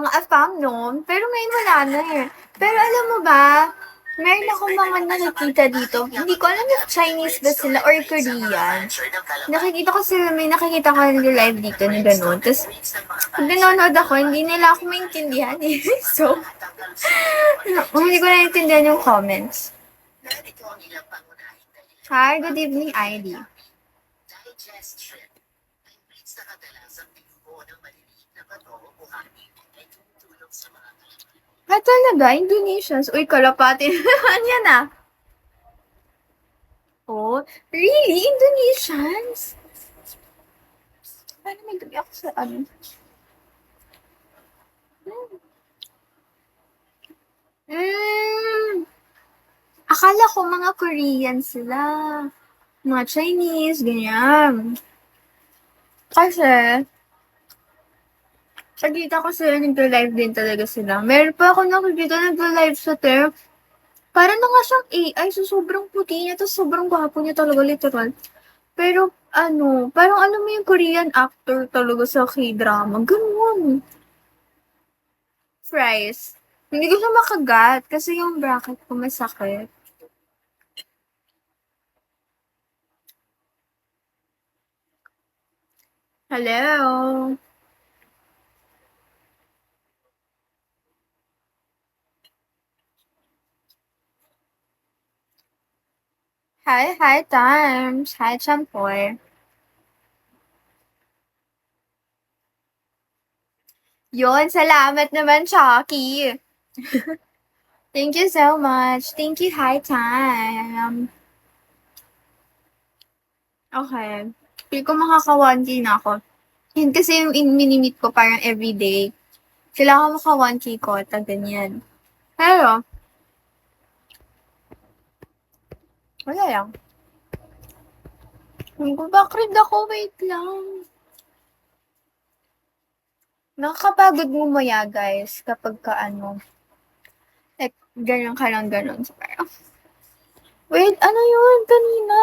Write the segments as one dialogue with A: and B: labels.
A: mga AFAM noon, pero ngayon wala na eh. Pero alam mo ba, meron akong mga nakikita dito. Hindi ko alam if Chinese ba sila or Korean. Nakikita ko sila, may nakikita ko live dito na gano'n. Tapos, pag nanonood ako, hindi nila ako maintindihan eh. So, hindi ko naiintindihan yung comments. Hi, good evening, ID. Talaga, Indonesians. Uy, kalapati naman yan ah. Oh, really? Indonesians? Paano may gabi ako sa ano? Akala ko mga Korean sila. Mga Chinese, ganyan. Kasi, nakikita ko sila nagla-live din talaga sila. Meron pa ako nakikita nagla-live sa Ter. Parang na nga siyang AI, so sobrang puti niya, tapos sobrang gwapo niya talaga, literal. Pero, ano, parang ano mo yung Korean actor talaga sa K-drama. Ganun. Fries. Hindi ko siya makagat kasi yung bracket ko masakit. Hello? Hi, Times. Hi, Champoy. Yun, salamat naman, Chucky. Thank you so much. Thank you, Hi, Time. Okay. Feel ko makaka-1K na ako. Yun kasi yung minimit ko parang everyday. Kailangan maka 1K ko, ganyan. Pero, wala lang. Mag-backread ako, wait lang. Nakakapagod mumaya, guys, kapag ka ano, like, ganyan ka lang ganun. So, parang, wait, ano yun kanina?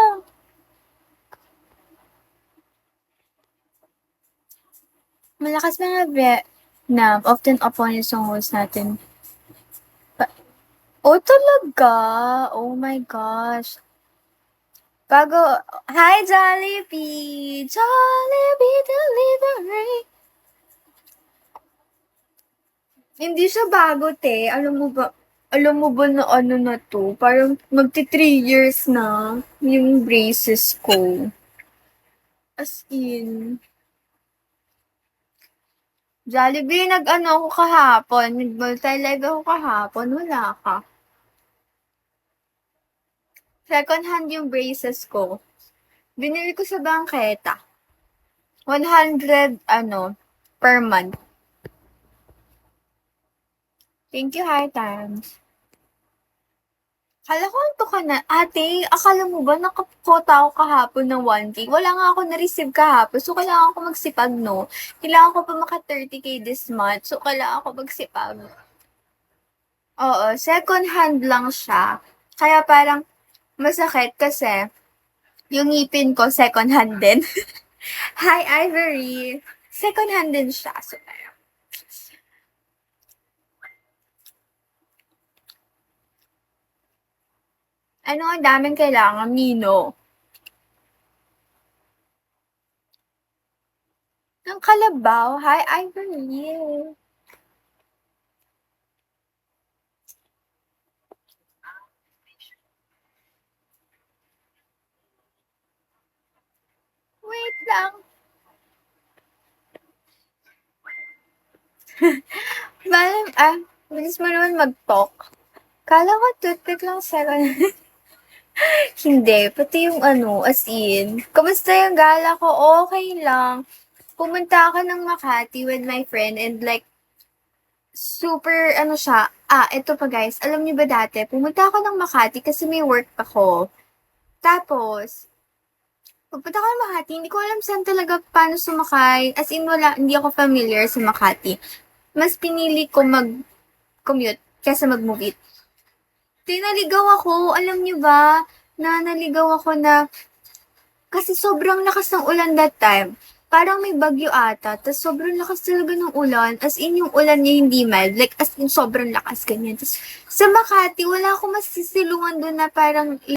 A: Malakas mga Vietnam, often opponents yung host natin. Oh, talaga? Oh my gosh. Bago, hi Jollibee! Jollibee Delivery! Hindi siya bago, te. Alam mo ba na ano na to? Parang magti 3 years na yung braces ko. As in, Jollibee, nag-ano ako kahapon, nag-multi-live ako kahapon, wala ka. Second hand yung braces ko. Binili ko sa bangketa. 100, per month. Thank you, High Times. Kala ko anto ka na. Ate, akala mo ba nakakota ako kahapon ng 1K? Wala nga ako na-receive kahapon. So, kailangan ko magsipag, no? Kailangan ko pa maka 30K this month. So, kailangan ko magsipag. Oo, second hand lang siya. Kaya parang masakit kasi yung ngipin ko second hand din. Hi, Ivory! Second hand din siya. So, parang, ano ang daming kailangan, Nino? Ng kalabaw. Hi, Ivory! Wait lang. Bilis mo naman mag-talk. Kala ko toothpick lang second. Hindi, pati yung as in. Kamusta yung gala ko? Okay lang. Pumunta ako ng Makati with my friend and like, super, siya. Ito pa guys. Alam niyo ba dati, pumunta ako ng Makati kasi may work ako. Tapos, pagpunta ko ng Makati, hindi ko alam saan talaga paano sumakay. As in, hindi ako familiar sa Makati. Mas pinili ko mag-commute kaysa mag-movie. Naligaw ako, alam niyo ba, na naligaw ako na, kasi sobrang lakas ng ulan that time. parang may bagyo ata, tas sobrang lakas talaga ng ulan, as in yung ulan niya hindi mild, like as in sobrang lakas ganyan. Tas sa Makati, wala akong masisilungan doon na parang